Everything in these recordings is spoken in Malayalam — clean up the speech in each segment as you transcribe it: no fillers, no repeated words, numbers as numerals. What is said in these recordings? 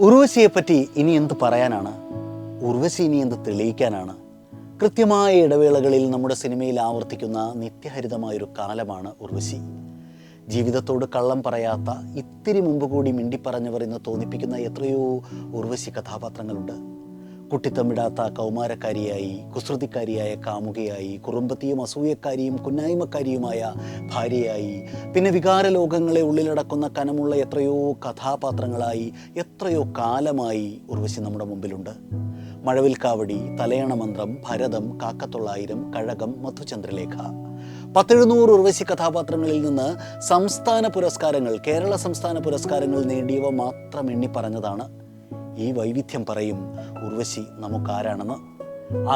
ഉർവശിയെപ്പറ്റി ഇനി എന്ത് പറയാനാണ്? ഉർവശി ഇനി എന്ത് തെളിയിക്കാനാണ്? കൃത്യമായ ഇടവേളകളിൽ നമ്മുടെ സിനിമയിൽ ആവർത്തിക്കുന്ന നിത്യഹരിതമായൊരു കാലമാണ് ഉർവശി. ജീവിതത്തോട് കള്ളം പറയാത്ത, ഇത്തിരി മുമ്പ് കൂടി മിണ്ടിപ്പറഞ്ഞവർ എന്ന് തോന്നിപ്പിക്കുന്ന എത്രയോ ഉർവശി കഥാപാത്രങ്ങളുണ്ട്. കുട്ടിത്തമിടാത്ത കൗമാരക്കാരിയായി, കുസൃതിക്കാരിയായ കാമുകയായി, കുറുമ്പത്തിയും അസൂയക്കാരിയും കുന്നായ്മക്കാരിയുമായ ഭാര്യയായി, പിന്നെ വികാരലോകങ്ങളെ ഉള്ളിലടക്കുന്ന കനമുള്ള എത്രയോ കഥാപാത്രങ്ങളായി, എത്രയോ കാലമായി ഉർവശി നമ്മുടെ മുമ്പിലുണ്ട്. മഴവിൽക്കാവടി, തലയണമന്ത്രം, ഭരതം, കാക്കത്തൊള്ളായിരം, കഴകം, മധുചന്ദ്രലേഖ, 1700 ഉർവശി കഥാപാത്രങ്ങളിൽ നിന്ന് സംസ്ഥാന പുരസ്കാരങ്ങൾ, കേരള സംസ്ഥാന പുരസ്കാരങ്ങൾ നേടിയവ മാത്രം എണ്ണി പറഞ്ഞതാണ്. ഈ വൈവിധ്യം പറയും ഉർവശി നമുക്കാരാണെന്ന്.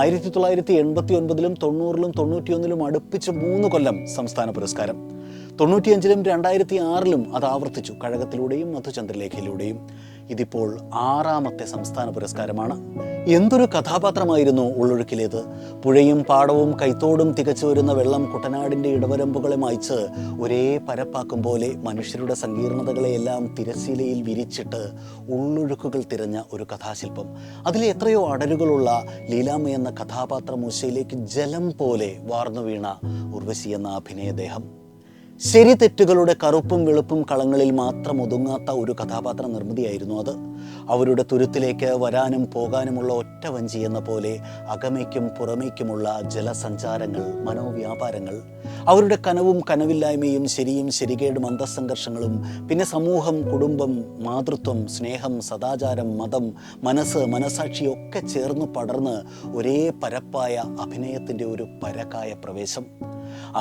1989-ലും 90-ലും 91-ലും അടുപ്പിച്ച് 3 കൊല്ലം സംസ്ഥാന പുരസ്കാരം. 95-ലും 2006-ലും അത് ആവർത്തിച്ചു, കഴകത്തിലൂടെയും മധുചന്ദ്രലേഖയിലൂടെയും. ഇതിപ്പോൾ 6ാമത്തെ സംസ്ഥാന പുരസ്കാരമാണ്. എന്തൊരു കഥാപാത്രമായിരുന്നു ഉള്ളൊഴുക്കിലേത്! പുഴയും പാടവും കൈത്തോടും തികച്ചു വരുന്ന വെള്ളം കുട്ടനാടിൻ്റെ ഇടവരമ്പുകളെ മായ്ച്ച് ഒരേ പരപ്പാക്കും പോലെ മനുഷ്യരുടെ സങ്കീർണതകളെയെല്ലാം തിരശ്ശീലയിൽ വിരിച്ചിട്ട് ഉള്ളൊഴുക്കുകൾ തിരഞ്ഞ ഒരു കഥാശില്പം. അതിലെ എത്രയോ അടരുകളുള്ള ലീലാമ്മ എന്ന കഥാപാത്രമൂശയിലേക്ക് ജലം പോലെ വാർന്നു വീണ ഉർവശി എന്ന അഭിനയദേഹം. ശരി തെറ്റുകളുടെ കറുപ്പും വെളുപ്പും കളങ്ങളിൽ മാത്രം ഒതുങ്ങാത്ത ഒരു കഥാപാത്ര നിർമ്മിതിയായിരുന്നു അത്. അവരുടെ തുരുത്തിലേക്ക് വരാനും പോകാനുമുള്ള ഒറ്റ വഞ്ചി എന്ന പോലെ അകമയ്ക്കും പുറമേക്കുമുള്ള ജലസഞ്ചാരങ്ങൾ, മനോവ്യാപാരങ്ങൾ, അവരുടെ കനവും കനവില്ലായ്മയും, ശരിയും ശരികേടും, അന്തസ്സംഘർഷങ്ങളും, പിന്നെ സമൂഹം, കുടുംബം, മാതൃത്വം, സ്നേഹം, സദാചാരം, മതം, മനസ്സ്, മനസാക്ഷിയൊക്കെ ചേർന്ന് പടർന്ന് ഒരേ പരപ്പായ അഭിനയത്തിൻ്റെ ഒരു പരകായ പ്രവേശം.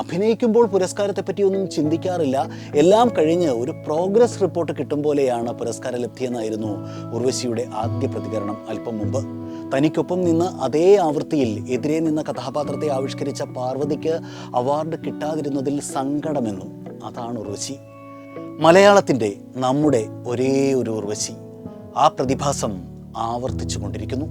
അഭിനയിക്കുമ്പോൾ പുരസ്കാരത്തെപ്പറ്റിയൊന്നും ചിന്തിക്കാറില്ല. എല്ലാം കഴിഞ്ഞ് ഒരു പ്രോഗ്രസ് റിപ്പോർട്ട് കിട്ടും പോലെയാണ് പുരസ്കാര ലബ്ധിയെന്നായിരുന്നു ഉർവശിയുടെ ആദ്യ പ്രതികരണം അല്പം മുമ്പ്. തനിക്കൊപ്പം നിന്ന് അതേ ആവൃത്തിയിൽ എതിരെ നിന്ന കഥാപാത്രത്തെ ആവിഷ്കരിച്ച പാർവതിക്ക് അവാർഡ് കിട്ടാതിരുന്നതിൽ സങ്കടമെന്നും. അതാണ് ഉർവശി, മലയാളത്തിൻ്റെ, നമ്മുടെ ഒരേ ഒരു ഉർവശി. ആ പ്രതിഭാസം ആവർത്തിച്ചു കൊണ്ടിരിക്കുന്നു.